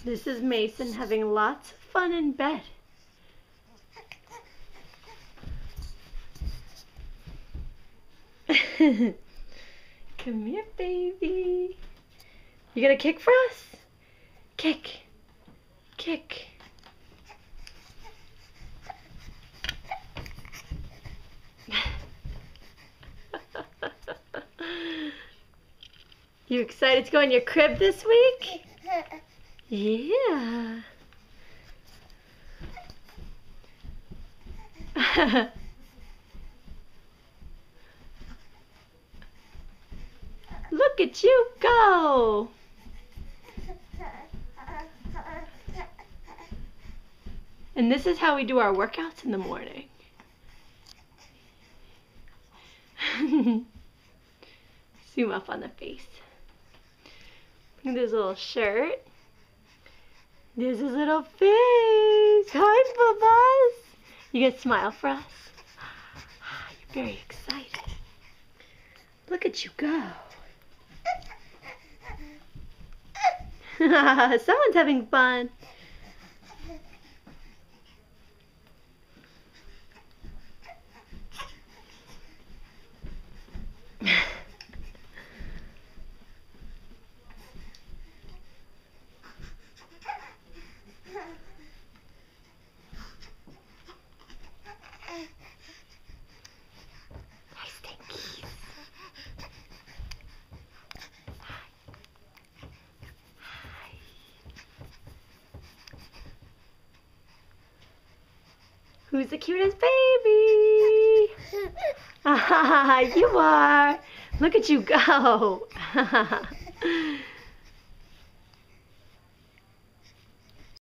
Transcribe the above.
This is Mason having lots of fun in bed. Come here, baby. You gonna kick for us? Kick. Kick. You excited to go in your crib this week? Yeah. Look at you go. And this is how we do our workouts in the morning. Zoom up on the face. Look at his little shirt. There's his little face. Hi, Bubba's. You gonna smile for us? You're very excited. Look at you go. Someone's having fun. Who's the cutest baby? You are. Look at you go.